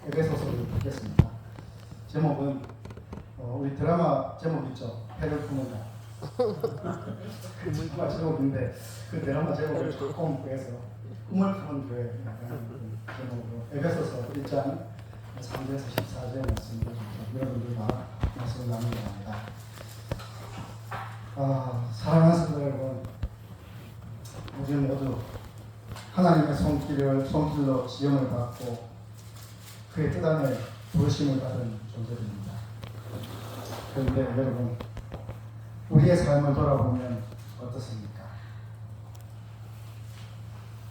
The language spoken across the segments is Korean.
에베소서를 읽겠습니다. 제목은 우리 드라마 제목 있죠. 해를 푸는 자. 드라마 제목인데 그 드라마 제목을 조금 구해서 꿈을 푸는 교회 제목으로 에베소서 1장 3절에서 14절 말씀을 여러분들과 말씀을 나누려 합니다. 사랑하는 성도 여러분, 우리 모두 하나님의 손길로 지음을 받고 그의 뜻 안에 부르심을 받은 존재들입니다. 그런데 여러분, 우리의 삶을 돌아보면 어떻습니까?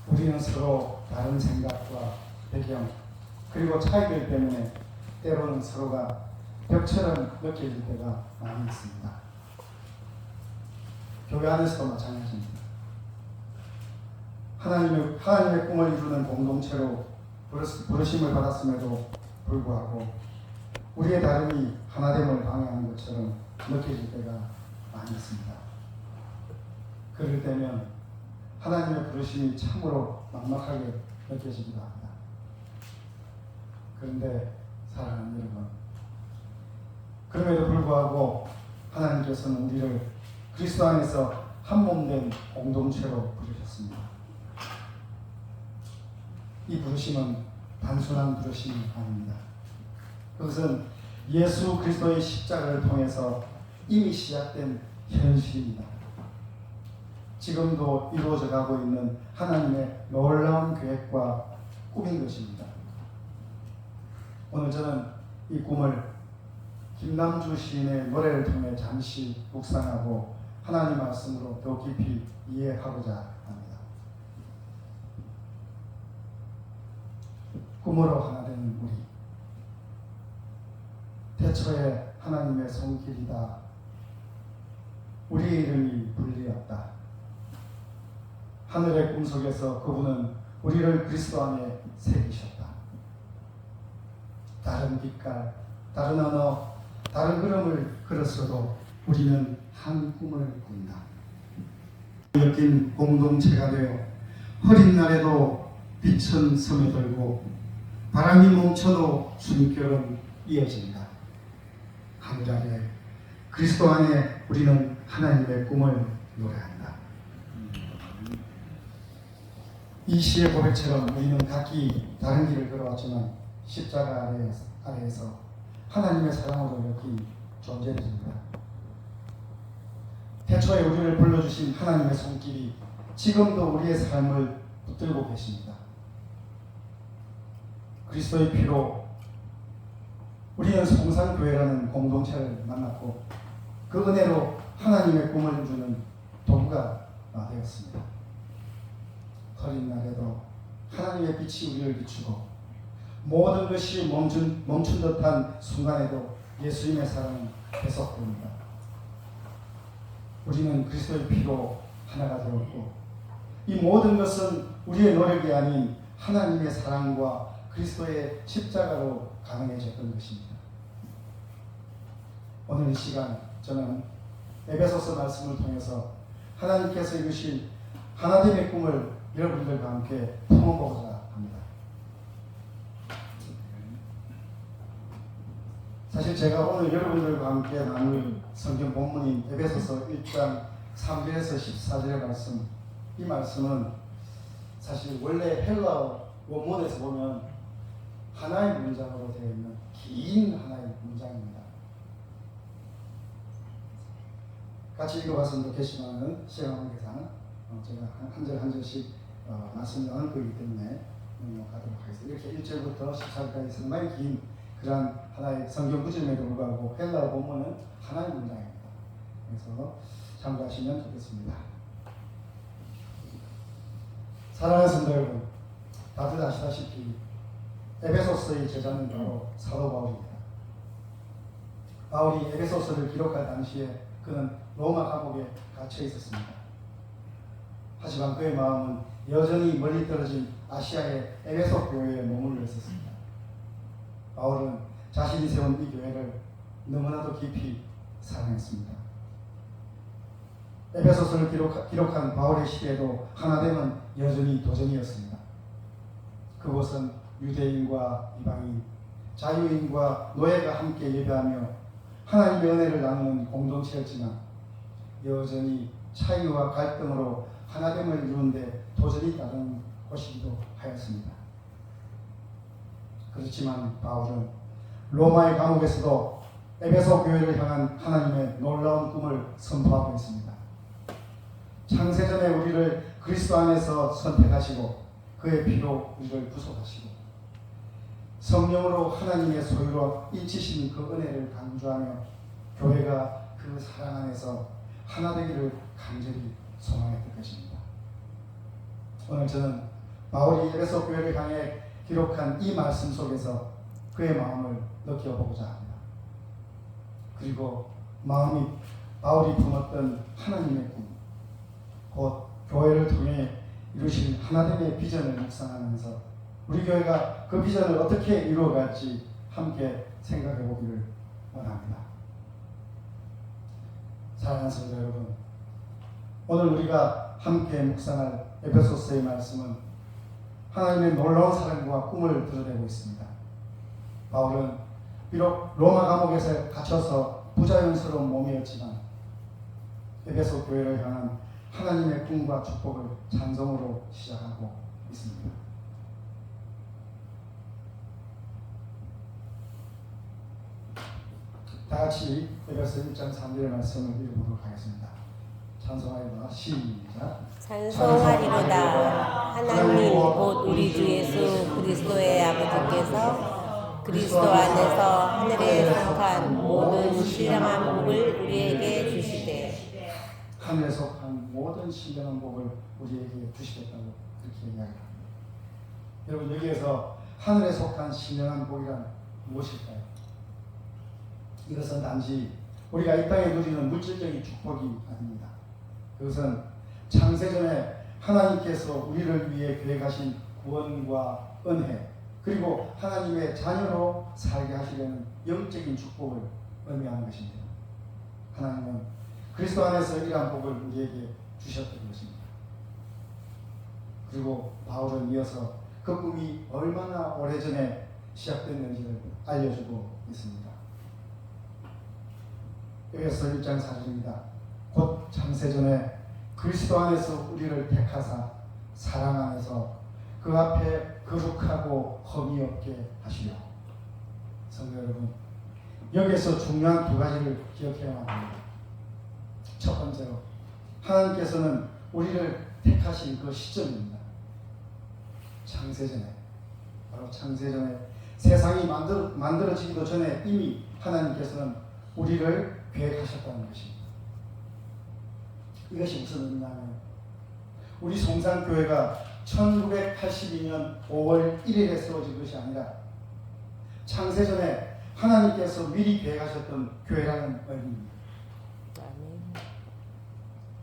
우리는 서로 다른 생각과 배경 그리고 차이들 때문에 때로는 서로가 벽처럼 느껴질 때가 많이 있습니다. 교회 안에서도 마찬가지입니다. 하나님의 꿈을 이루는 공동체로 부르심을 받았음에도 불구하고 우리의 다름이 하나됨을 방해하는 것처럼 느껴질 때가 많이 있습니다. 그럴 때면 하나님의 부르심이 참으로 막막하게 느껴지기도 합니다. 그런데 사랑하는 여러분, 그럼에도 불구하고 하나님께서는 우리를 그리스도 안에서 한 몸된 공동체로 부르셨습니다. 이 부르심은 단순한 부르심이 아닙니다. 그것은 예수 그리스도의 십자가를 통해서 이미 시작된 현실입니다. 지금도 이루어져 가고 있는 하나님의 놀라운 계획과 꿈인 것입니다. 오늘 저는 이 꿈을 김남주 시인의 노래를 통해 잠시 묵상하고 하나님 말씀으로 더 깊이 이해하고자 합니다. 꿈으로 하나 되는 우리, 태초에 하나님의 손길이다. 우리의 이름이 불리었다. 하늘의 꿈속에서 그분은 우리를 그리스도 안에 새기셨다. 다른 빛깔, 다른 언어, 다른 그림을 그렸어도 우리는 한 꿈을 꾼다. 엮인 공동체가 되어 흐린 날에도 빛은 스며들고 바람이 멈춰도 숨결은 이어진다. 하늘 아래 그리스도 안에 우리는 하나님의 꿈을 노래한다. 이 시의 고백처럼 우리는 각기 다른 길을 걸어왔지만 십자가 아래에서 하나님의 사랑으로 엮인 존재들입니다. 태초에 우리를 불러주신 하나님의 손길이 지금도 우리의 삶을 붙들고 계십니다. 그리스도의 피로 우리는 성산교회라는 공동체를 만났고 그 은혜로 하나님의 꿈을 이루는 도구가 되었습니다. 흐린 날에도 하나님의 빛이 우리를 비추고 모든 것이 멈춘 듯한 순간에도 예수님의 사랑은 계속됩니다. 우리는 그리스도의 피로 하나가 되었고 이 모든 것은 우리의 노력이 아닌 하나님의 사랑과 그리스도의 십자가로 가능해졌던 것입니다. 오늘 이 시간 저는 에베소서 말씀을 통해서 하나님께서 이루신 하나됨의 꿈을 여러분들과 함께 품어보고자 합니다. 사실 제가 오늘 여러분들과 함께 나눌 성경 본문인 에베소서 1장 3절에서 14절의 말씀, 이 말씀은 사실 원래 헬라어 원문에서 보면 하나의 문장으로 되어 있는 긴 하나의 문장입니다. 같이 읽어봤으면 좋겠지만 시간 관계상 제가 한 절 한 절씩 말씀을 나눌 거기 때문에 가도록 하겠습니다. 이렇게 1절부터 14절까지 상당히 긴 그러한 하나의 성경 구절임에도 불구하고 헬라어 본문은 하나의 문장입니다. 그래서 참고하시면 좋겠습니다. 사랑하는 성도 여러분, 다들 아시다시피 에베소서의 제자는 바로 사도 바울입니다. 바울이 에베소서를 기록할 당시에 그는 로마 감옥에 갇혀 있었습니다. 하지만 그의 마음은 여전히 멀리 떨어진 아시아의 에베소 교회에 머물러 있었습니다. 바울은 자신이 세운 이 교회를 너무나도 깊이 사랑했습니다. 에베소서를 기록한 바울의 시대에도 하나됨은 여전히 도전이었습니다. 그곳은 유대인과 이방인, 자유인과 노예가 함께 예배하며 하나님의 은혜를 나누는 공동체였지만 여전히 차이와 갈등으로 하나됨을 이루는데 도전이 따른 곳이기도 하였습니다. 그렇지만 바울은 로마의 감옥에서도 에베소 교회를 향한 하나님의 놀라운 꿈을 선포하고 있습니다. 창세전에 우리를 그리스도 안에서 선택하시고 그의 피로 우리를 구속하시고 성령으로 하나님의 소유로 인치신 그 은혜를 강조하며 교회가 그 사랑 안에서 하나 되기를 간절히 소망했던 것입니다. 오늘 저는 바울이 에베소 교회를 향해 기록한 이 말씀 속에서 그의 마음을 느껴보고자 합니다. 그리고 바울이 품었던 하나님의 꿈, 곧 교회를 통해 이루신 하나됨의 비전을 묵상하면서 우리 교회가 그 비전을 어떻게 이루어갈지 함께 생각해 보기를 원합니다. 사랑하는 성도 여러분, 오늘 우리가 함께 묵상할 에베소서의 말씀은 하나님의 놀라운 사랑과 꿈을 드러내고 있습니다. 바울은 비록 로마 감옥에서 갇혀서 부자연스러운 몸이었지만 에베소 교회를 향한 하나님의 꿈과 축복을 찬송으로 시작하고 있습니다. 다 같이 에베소 1장 3절의 말씀을 읽어보도록 하겠습니다. 찬송하리로다. 시작. 찬송하리로다. 하나님 곧 우리 주 예수 그리스도의 아버지께서 그리스도 안에서 하늘에 속한 모든 신령한 복을 우리에게 주시되 하늘에 속한 모든 신령한 복을 우리에게 주시겠다고 그렇게 이야기합니다. 여러분, 여기에서 하늘에 속한 신령한 복이란 무엇일까요? 이것은 단지 우리가 이 땅에 누리는 물질적인 축복이 아닙니다. 그것은 창세전에 하나님께서 우리를 위해 계획하신 구원과 은혜, 그리고 하나님의 자녀로 살게 하시려는 영적인 축복을 의미하는 것입니다. 하나님은 그리스도 안에서 이러한 복을 우리에게 주셨던 것입니다. 그리고 바울은 이어서 그 꿈이 얼마나 오래전에 시작됐는지를 알려주고 있습니다. 에베소 1장 4절입니다. 곧 창세전에 그리스도 안에서 우리를 택하사 사랑 안에서 그 앞에 거룩하고 흠이 없게 하시려. 성도 여러분, 여기에서 중요한 두 가지를 기억해야 합니다. 첫 번째로, 하나님께서는 우리를 택하신 그 시점입니다. 창세전에, 바로 창세전에 세상이 만들어지기도 전에 이미 하나님께서는 우리를 계획하셨다는 것입니다. 이것이 무슨 의미냐면, 우리 송산교회가 1982년 5월 1일에 세워진 것이 아니라 창세전에 하나님께서 미리 계획하셨던 교회라는 의미입니다.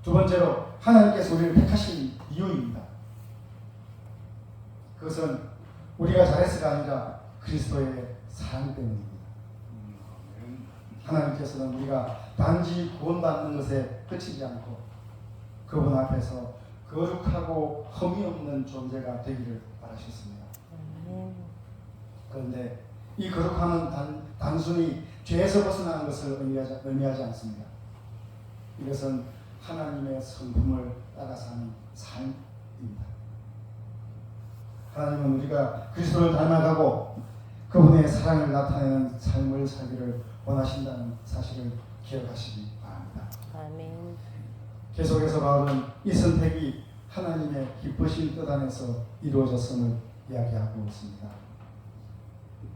두 번째로, 하나님께서 우리를 택하신 이유입니다. 그것은 우리가 잘해서가 아니라 그리스도의 사랑 때문입니다. 하나님께서는 우리가 단지 구원받는 것에 그치지 않고 그분 앞에서 거룩하고 흠이 없는 존재가 되기를 바라셨습니다. 그런데 이 거룩함은 단순히 죄에서 벗어나는 것을 의미하지 않습니다. 이것은 하나님의 성품을 따라 사는 삶입니다. 하나님은 우리가 그리스도를 닮아가고 그분의 사랑을 나타내는 삶을 살기를 원하신다는 사실을 기억하시기 바랍니다. 아멘. 계속해서 바울은 이 선택이 하나님의 기쁘신 뜻 안에서 이루어졌음을 이야기하고 있습니다.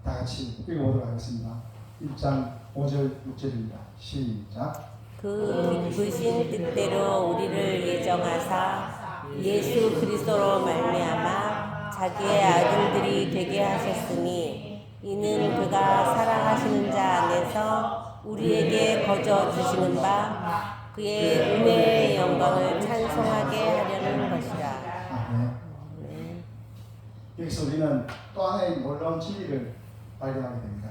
다 같이 읽어보도록 하겠습니다. 1장 5절 6절입니다. 시작. 그 기쁘신 뜻대로 우리를 예정하사 예수 그리스도로 말미암아 자기의 아들들이 되게 하셨으니 이는 그가 사랑하시는 자 안에서 우리에게 거저 주시는 바 그의 은혜의 영광을 찬송하게 하려는 것이라. 네. 여기서 우리는 또 하나의 놀라운 진리를 발견하게 됩니다.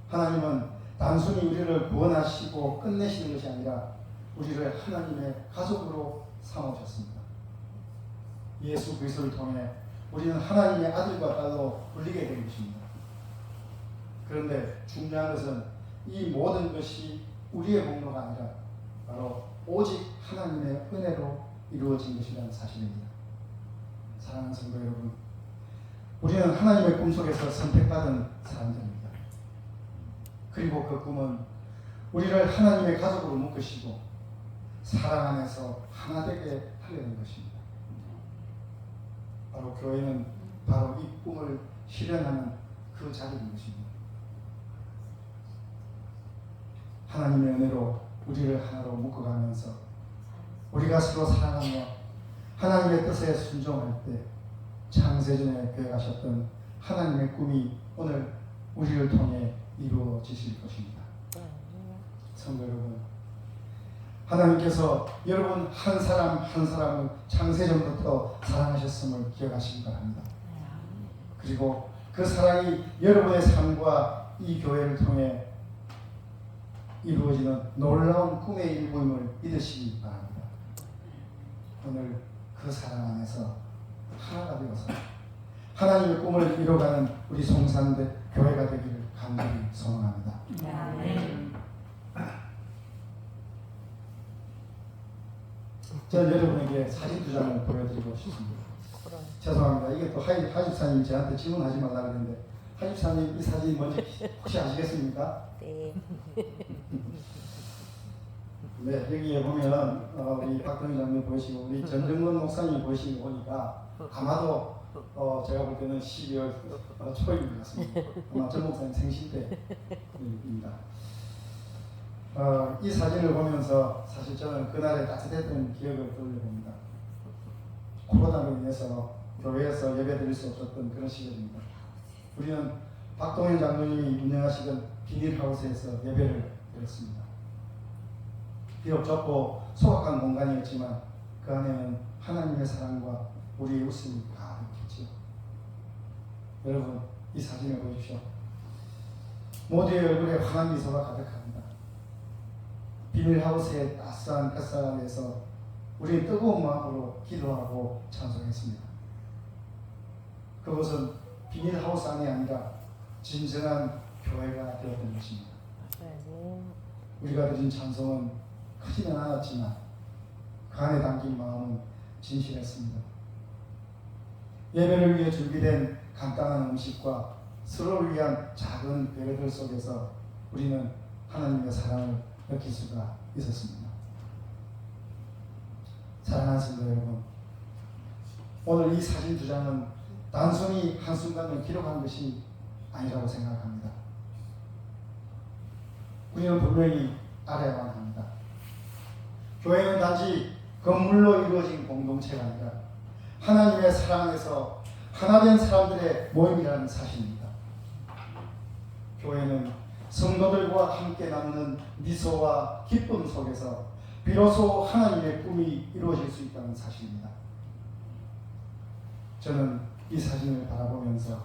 하나님은 단순히 우리를 구원하시고 끝내시는 것이 아니라 우리를 하나님의 가족으로 삼으셨습니다. 예수 그리스도를 통해 우리는 하나님의 아들과 딸로 불리게 된 것입니다. 그런데 중요한 것은 이 모든 것이 우리의 공로가 아니라 바로 오직 하나님의 은혜로 이루어진 것이라는 사실입니다. 사랑하는 성도 여러분, 우리는 하나님의 꿈속에서 선택받은 사람들입니다. 그리고 그 꿈은 우리를 하나님의 가족으로 묶으시고 사랑 안에서 하나 되게 하려는 것입니다. 바로 교회는 바로 이 꿈을 실현하는 그 자리인 것입니다. 하나님의 은혜로 우리를 하나로 묶어가면서 우리가 서로 사랑하며 하나님의 뜻에 순종할 때 창세전에 계획하셨던 하나님의 꿈이 오늘 우리를 통해 이루어지실 것입니다. 성도 여러분, 하나님께서 여러분 한 사람 한 사람을 창세전부터 사랑하셨음을 기억하시기 바랍니다. 그리고 그 사랑이 여러분의 삶과 이 교회를 통해 이루어지는 놀라운 꿈의 일부임을 믿으시기 바랍니다. 오늘 그 사랑 안에서 하나가 되어서 하나님의 꿈을 이뤄가는 우리 송산대 교회가 되기를 간절히 소원합니다. 저는 여러분에게 사진 두 장을 보여드리고 싶습니다. 죄송합니다. 이게 또 하집사님이 저한테 질문하지 말라 그랬는데, 하집사님 이 사진이 뭔지 혹시 아시겠습니까? 네. 네, 여기에 보면 우리 박동희 장님 보시고 우리 전정근 목사님 보시고 보니까 아마도 제가 볼 때는 12월 초인 것 같습니다. 아마 전 목사님 생신 때입니다. 이 사진을 보면서 사실 저는 그날의 따뜻했던 기억을 떠올려봅니다. 코로나로 인해서 교회에서 예배드릴 수 없었던 그런 시절입니다. 우리는 박동현 장로님이 운영하시던 비닐하우스에서 예배를 드렸습니다. 비록 좁고 소박한 공간이었지만 그 안에는 하나님의 사랑과 우리의 웃음이 가득했지요. 여러분, 이 사진을 보십시오. 모두의 얼굴에 환한 미소가 가득합니다. 비닐하우스의 따스한 햇살 아래에서 우리는 뜨거운 마음으로 기도하고 찬송했습니다. 그것은 비닐하우스 안이 아니라 진정한 교회가 되었던 것입니다. 우리가 드린 찬송은 크지는 않았지만 그 안에 담긴 마음은 진실했습니다. 예배를 위해 준비된 간단한 음식과 서로를 위한 작은 배려들 속에서 우리는 하나님의 사랑을 느낄 수가 있었습니다. 사랑하는 성도 여러분, 오늘 이 사진 두 장은 단순히 한순간을 기록한 것이 아니라고 생각합니다. 우리는 분명히 알아야만 합니다. 교회는 단지 건물로 이루어진 공동체가 아니라 하나님의 사랑 안에서 하나된 사람들의 모임이라는 사실입니다. 교회는 성도들과 함께 나누는 미소와 기쁨 속에서 비로소 하나님의 꿈이 이루어질 수 있다는 사실입니다. 저는 이 사진을 바라보면서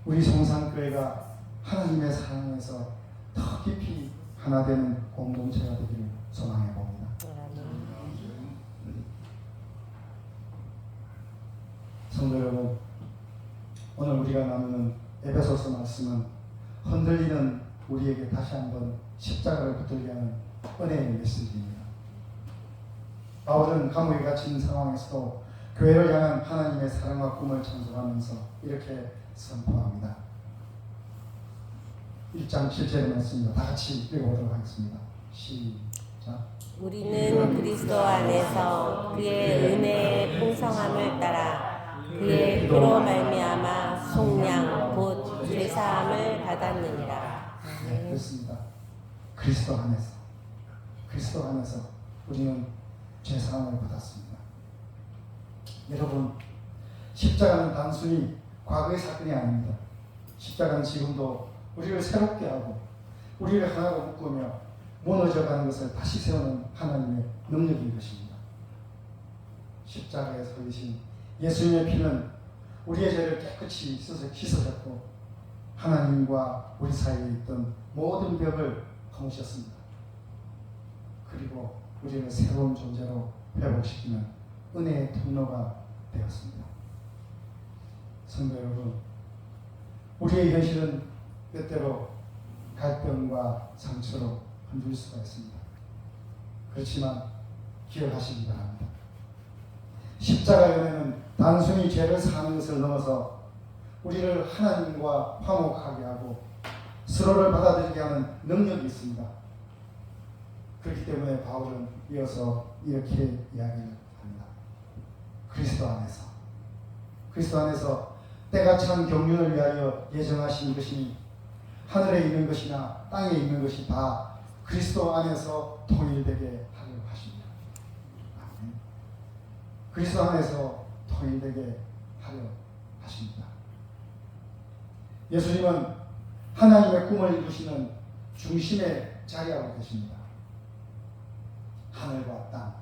우리 송산교회가 하나님의 사랑에서 더 깊이 하나 되는 공동체가 되기를 소망해 봅니다. 성도 여러분, 오늘 우리가 나누는 에베소서 말씀은 흔들리는 우리에게 다시 한번 십자가를 붙들게 하는 은혜의 메시지입니다. 바울은 감옥에 갇힌 상황에서도 교회를 향한 하나님의 사랑과 꿈을 창조하면서 이렇게 선포합니다. 1장 7절의 말씀입니다. 다 같이 읽어보도록 하겠습니다. 시작. 우리는 그리스도 안에서 그의 은혜의 풍성함을 따라 그의 피로 말미암아 속량 곧 죄사함을 받았느니라. 네, 그렇습니다. 그리스도 안에서 우리는 죄사함을 받았습니다. 여러분, 십자가는 단순히 과거의 사건이 아닙니다. 십자가는 지금도 우리를 새롭게 하고 우리를 하나로 묶으며 무너져가는 것을 다시 세우는 하나님의 능력인 것입니다. 십자가에 서 계신 예수님의 피는 우리의 죄를 깨끗이 씻어졌고 하나님과 우리 사이에 있던 모든 벽을 허무셨습니다. 그리고 우리를 새로운 존재로 회복시키는 은혜의 통로가 되었습니다. 성도 여러분, 우리의 현실은 때때로 갈등과 상처로 흔들릴 수가 있습니다. 그렇지만 기억하시기 바랍니다. 십자가 연애는 단순히 죄를 사는 것을 넘어서 우리를 하나님과 화목하게 하고 서로를 받아들이게 하는 능력이 있습니다. 그렇기 때문에 바울은 이어서 이렇게 이야기를 합니다. 그리스도 안에서 때가 찬 경륜을 위하여 예정하신 것이니 하늘에 있는 것이나 땅에 있는 것이 다 그리스도 안에서 통일되게 하려 하십니다. 아멘. 그리스도 안에서 통일되게 하려 하십니다. 예수님은 하나님의 꿈을 이루시는 중심에 자리하고 계십니다. 하늘과 땅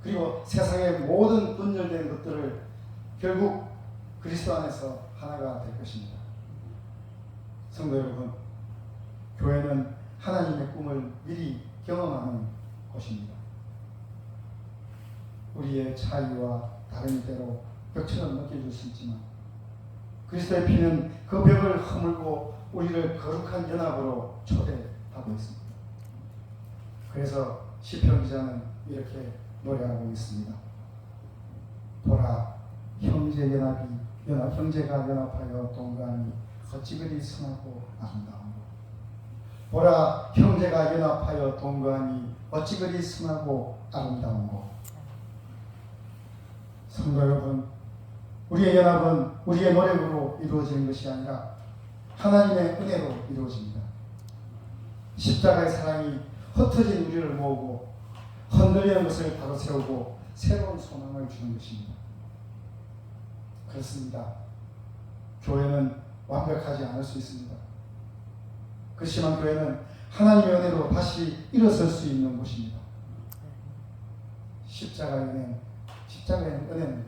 그리고 세상의 모든 분열된 것들을 결국 그리스도 안에서 하나가 될 것입니다. 성도 여러분, 교회는 하나님의 꿈을 미리 경험하는 곳입니다. 우리의 차이와 다른 때로 벽처럼 느껴질 수 있지만 그리스도의 피는 그 벽을 허물고 우리를 거룩한 연합으로 초대하고 있습니다. 그래서 시편 기자는 이렇게 노래하고 있습니다. 보라, 형제가 연합하여 동거하니 어찌 그리 선하고 아름다운고. 보라, 형제가 연합하여 동거하니 어찌 그리 선하고 아름다운고. 성도 여러분, 우리의 연합은 우리의 노력으로 이루어지는 것이 아니라 하나님의 은혜로 이루어집니다. 십자가의 사랑이 흩어진 우리를 모으고 흔들리는 것을 바로 세우고 새로운 소망을 주는 것입니다. 그렇습니다. 교회는 완벽하지 않을 수 있습니다. 그렇지만 교회는 하나님의 은혜로 다시 일어설 수 있는 곳입니다. 십자가의 은혜는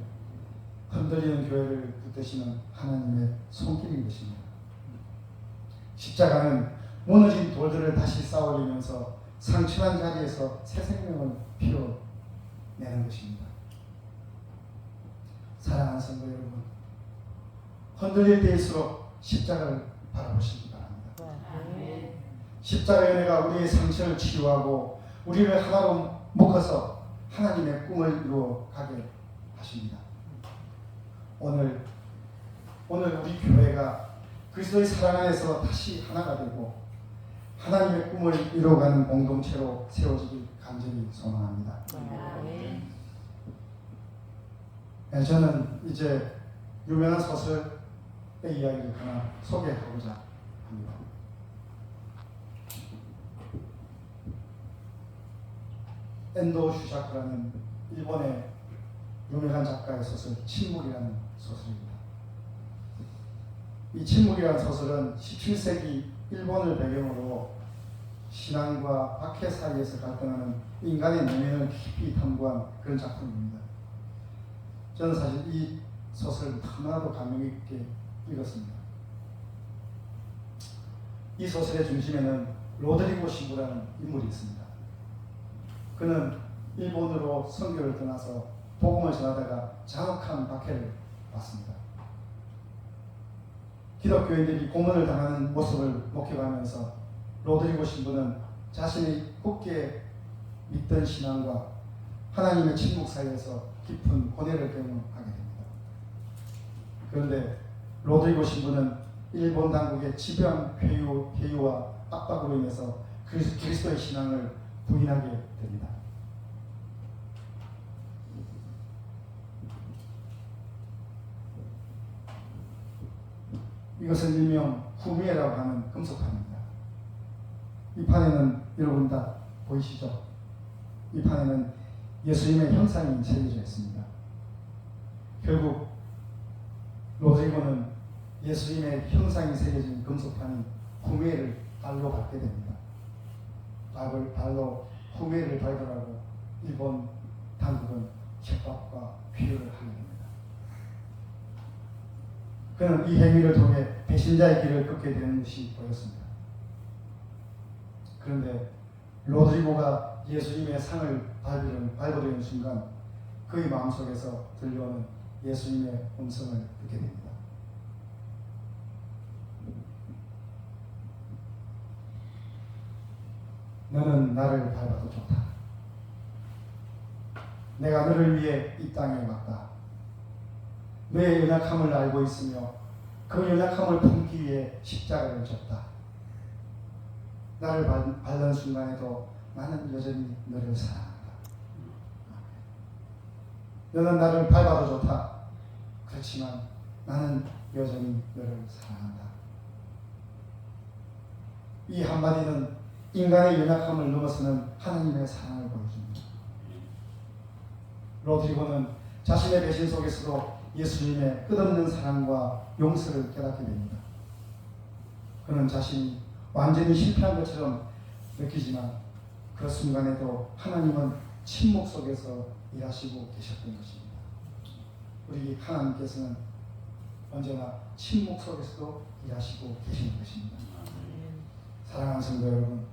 흔들리는 교회를 붙드시는 하나님의 손길인 것입니다. 십자가는 무너진 돌들을 다시 쌓아올리면서 상처난 자리에서 새 생명을 피워내는 것입니다. 사랑하는 성도 여러분, 흔들릴 때일수록 십자가를 바라보시기 바랍니다. 십자가의 은혜가 우리의 상처를 치유하고 우리를 하나로 묶어서 하나님의 꿈을 이루어 가게 하십니다. 오늘 우리 교회가 그리스도의 사랑 안에서 다시 하나가 되고 하나님의 꿈을 이루어가는 공동체로 세워지길 간절히 소망합니다. 네, 저는 이제 유명한 소설의 이야기를 하나 소개하고자 합니다. 엔도 슈샤크라는 일본의 유명한 작가의 소설 침묵이라는 소설입니다. 이 침묵이라는 소설은 17세기 일본을 배경으로 신앙과 박해 사이에서 갈등하는 인간의 내면을 깊이 탐구한 그런 작품입니다. 저는 사실 이 소설을 너무나도 감명 깊게 읽었습니다. 이 소설의 중심에는 로드리고 신부라는 인물이 있습니다. 그는 일본으로 선교를 떠나서 복음을 전하다가 잔혹한 박해를 받습니다. 기독교인들이 고문을 당하는 모습을 목격하면서 로드리고 신부는 자신이 굳게 믿던 신앙과 하나님의 침묵 사이에서 깊은 고뇌를 경험하게 됩니다. 그런데 로드리고 신부는 일본 당국의 집요한 회유와 압박으로 인해서 그리스도의 신앙을 부인하게 됩니다. 이것은 일명 후미에라고 하는 금속판입니다. 이 판에는 여러분 다 보이시죠? 이 판에는 예수님의 형상이 새겨져 있습니다. 결국 로드리고는 예수님의 형상이 새겨진 금속판인 후미에를 발로 밟게 됩니다. 발로 후미에를 밟으라고 일본 당국은 협박과 피해를 하게 됩니다. 그는 이 행위를 통해 배신자의 길을 걷게 되는 것이 보였습니다. 그런데 로드리고가 예수님의 상을 밟으려는 순간 그의 마음속에서 들려오는 예수님의 음성을 듣게 됩니다. 너는 나를 밟아도 좋다. 내가 너를 위해 이 땅에 왔다. 너의 연약함을 알고 있으며 그 연약함을 품기 위해 십자가를 졌다. 나를 밟는 순간에도 나는 여전히 너를 사랑한다. 너는 나를 밟아도 좋다. 그렇지만 나는 여전히 너를 사랑한다. 이 한마디는 인간의 연약함을 넘어서는 하나님의 사랑을 보여줍니다. 로드리고는 자신의 배신 속에서도 예수님의 끝없는 사랑과 용서를 깨닫게 됩니다. 그는 자신이 완전히 실패한 것처럼 느끼지만 그 순간에도 하나님은 침묵 속에서 일하시고 계셨던 것입니다. 우리 하나님께서는 언제나 침묵 속에서도 일하시고 계시는 것입니다. 사랑하는 성도 여러분,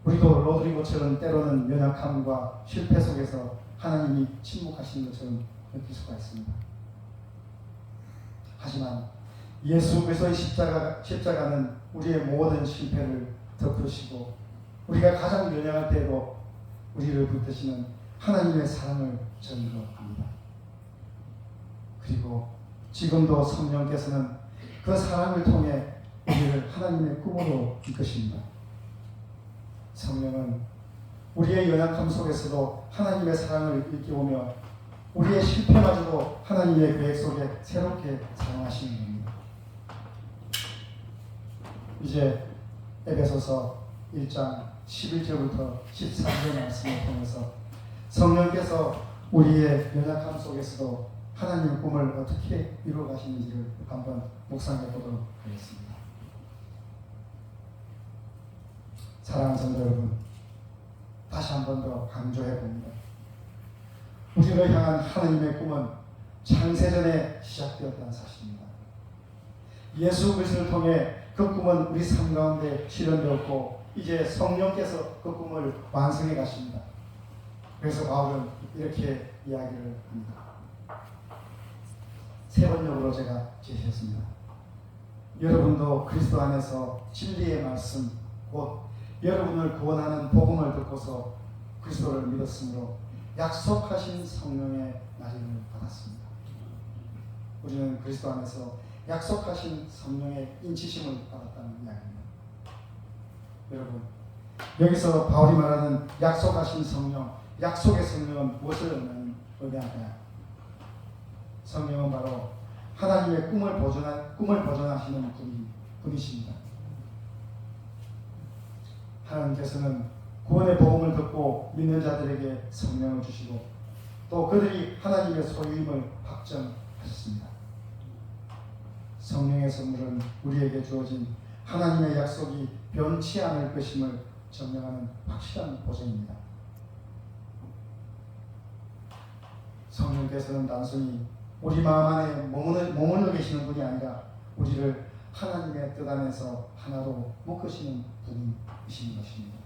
우리도 로드리고처럼 때로는 연약함과 실패 속에서 하나님이 침묵하시는 것처럼 느낄 수가 있습니다. 하지만 예수 그리스도의 십자가는 우리의 모든 실패를 덮으시고 우리가 가장 연약할 때에도 우리를 붙드시는 하나님의 사랑을 증거합니다. 그리고 지금도 성령께서는 그 사랑을 통해 우리를 하나님의 꿈으로 이끄십니다. 성령은 우리의 연약함 속에서도 하나님의 사랑을 일깨우며 우리의 실패마저도 하나님의 계획 속에 새롭게 사용하시는 겁니다. 이제 에베소서 1장 11절부터 14절 말씀을 통해서 성령께서 우리의 연약함 속에서도 하나님의 꿈을 어떻게 이루어 가시는지를 한번 묵상해 보도록 하겠습니다. 사랑하는 성도 여러분, 다시 한 번 더 강조해 봅니다. 우리를 향한 하나님의 꿈은 창세전에 시작되었다는 사실입니다. 예수 그리스도를 통해 그 꿈은 우리 삶 가운데 실현되었고 이제 성령께서 그 꿈을 완성해 가십니다. 그래서 바울은 이렇게 이야기를 합니다. 세 번역으로 제가 제시했습니다. 여러분도 그리스도 안에서 진리의 말씀 곧 여러분을 구원하는 복음을 듣고서 그리스도를 믿었으므로 약속하신 성령의 나리를 받았습니다. 우리는 그리스도 안에서 약속하신 성령의 인치심을 받았다는 이야기입니다. 여러분, 여기서 바울이 말하는 약속하신 성령, 약속의 성령은 무엇을 의미할까요? 성령은 바로 하나님의 꿈을 보존하시는 분이십니다. 하나님께서는 구원의 복음을 듣고 믿는 자들에게 성령을 주시고 또 그들이 하나님의 소유임을 확정하셨습니다. 성령의 선물은 우리에게 주어진 하나님의 약속이 변치 않을 것임을 증명하는 확실한 보증입니다. 성령께서는 단순히 우리 마음 안에 머물러 계시는 분이 아니라 우리를 하나님의 뜻 안에서 하나로 묶으시는 분이신 것입니다.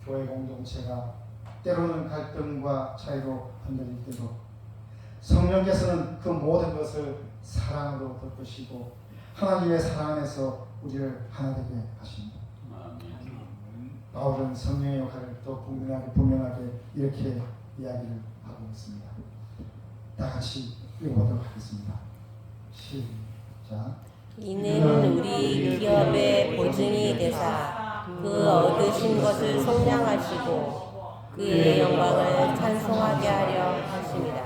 교회 공동체가 때로는 갈등과 차이로 흔들릴 때도 성령께서는 그 모든 것을 사랑으로 덮으시고 하나님의 사랑 안에서 우리를 하나 되게 하십니다. 바울은 성령의 역할을 또 분명하게 이렇게 이야기를 하고 있습니다. 다 같이 읽어보도록 하겠습니다. 시작. 이는 우리 기업의 보증이 되사 그 얻으신 것을 속량하시고 그의 영광을 찬송하게 하려 하십니다.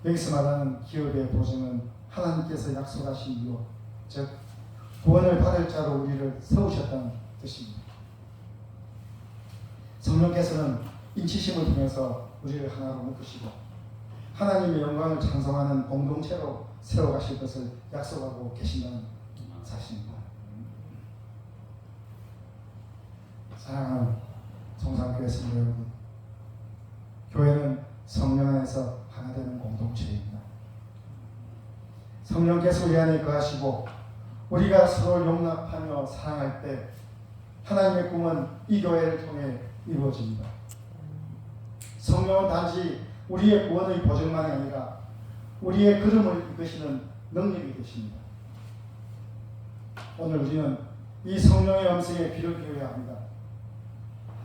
여기서 말하는 기업의 보증은 하나님께서 약속하신 유업, 즉 구원을 받을 자로 우리를 세우셨다는 뜻입니다. 성령께서는 인치심을 통해서 우리를 하나로 묶으시고 하나님의 영광을 찬송하는 공동체로 세워가실 것을 약속하고 계신다는 사실입니다. 사랑하는 성산교회 성도 여러분, 교회는 성령 안에서 하나 되는 공동체입니다. 성령께서 우리 안에 거하시고 우리가 서로 용납하며 사랑할 때 하나님의 꿈은 이 교회를 통해 이루어집니다. 성령은 단지 우리의 구원의 보증만이 아니라 우리의 걸음을 이끄시는 능력이 되십니다. 오늘 우리는 이 성령의 음성에 귀를 기울여야 합니다.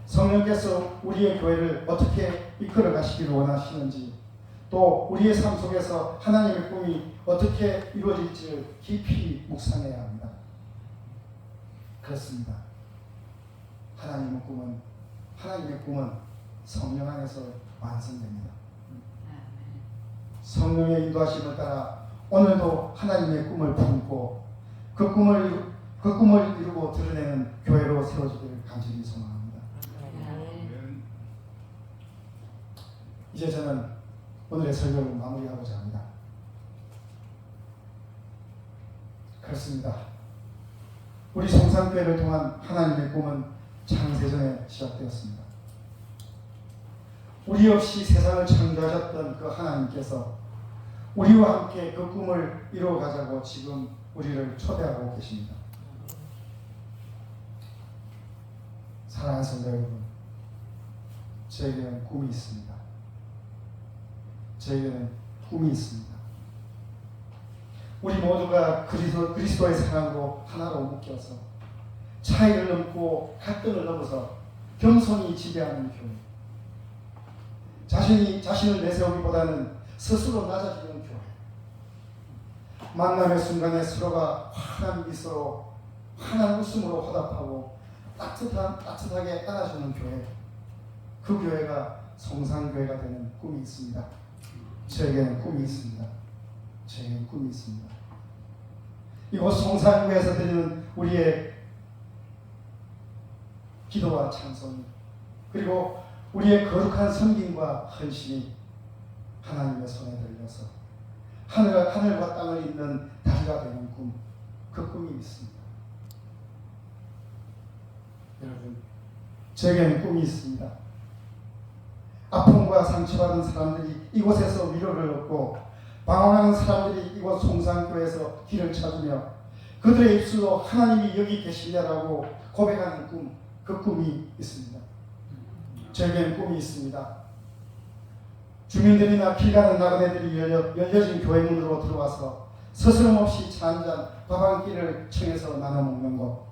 성령께서 우리의 교회를 어떻게 이끌어 가시기를 원하시는지, 또 우리의 삶 속에서 하나님의 꿈이 어떻게 이루어질지를 깊이 묵상해야 합니다. 그렇습니다. 하나님의 꿈은 성령 안에서 완성됩니다. 성령의 인도하심을 따라 오늘도 하나님의 꿈을 품고 그 꿈을 이루고 드러내는 교회로 세워지기를 간절히 소망합니다. 이제 저는 오늘의 설교를 마무리하고자 합니다. 그렇습니다. 우리 성산교회를 통한 하나님의 꿈은 창세전에 시작되었습니다. 우리 없이 세상을 창조하셨던 그 하나님께서 우리와 함께 그 꿈을 이루어가자고 지금 우리를 초대하고 계십니다. 사랑하는 성도 여러분, 저에게는 꿈이 있습니다. 저에게는 꿈이 있습니다. 우리 모두가 그리스도의 사랑으로 하나로 묶여서 차이를 넘고 갈등을 넘어서 겸손히 지배하는 교회, 자신을 내세우기보다는 스스로 낮아지는 교회, 만남의 순간에 서로가 환한 미소로 환한 웃음으로 화답하고 따뜻하게 안아주는 교회, 그 교회가 성산교회가 되는 꿈이 있습니다. 저에게는 꿈이 있습니다. 저에게는 꿈이 있습니다. 이곳 성산교회에서 드리는 우리의 기도와 찬송, 그리고 우리의 거룩한 섬김과 헌신이 하나님의 손에 들려서 하늘과 땅을 잇는 다리가 되는 꿈, 그 꿈이 있습니다. 여러분, 저에게는 꿈이 있습니다. 아픔과 상처받은 사람들이 이곳에서 위로를 얻고 방황하는 사람들이 이곳 성산교회에서 길을 찾으며 그들의 입술로 하나님이 여기 계시냐라고 고백하는 꿈, 그 꿈이 있습니다. 저에게는 꿈이 있습니다. 주민들이나 길 가는 나그네들이 열려진 교회 문으로 들어와서 스스럼 없이 차 한잔 밥 한 끼를 청해서 나눠 먹는 것,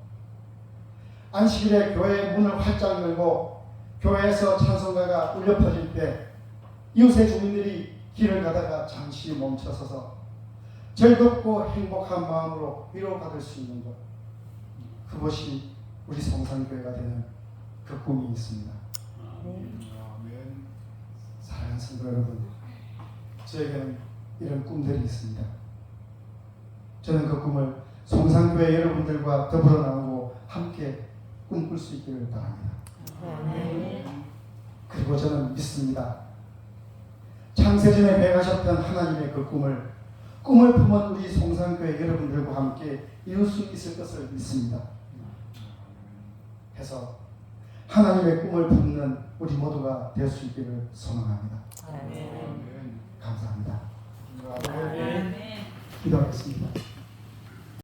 안식일에 교회의 문을 활짝 열고 교회에서 찬송가가 울려 퍼질 때 이웃의 주민들이 길을 가다가 잠시 멈춰서서 즐겁고 행복한 마음으로 위로받을 수 있는 것, 그것이 우리 성산교회가 되는 그 꿈이 있습니다. 사랑하는 성도 여러분, 저에게는 이런 꿈들이 있습니다. 저는 그 꿈을 성산교회 여러분들과 더불어 나누고 함께 꿈꿀 수 있기를 바랍니다. 그리고 저는 믿습니다. 창세전에 배가셨던 하나님의 그 꿈을 품은 우리 성산교회 여러분들과 함께 이룰 수 있을 것을 믿습니다. 해서 하나님의 꿈을 품는 우리 모두가 될 수 있기를 소망합니다. 감사합니다. 기도하겠습니다.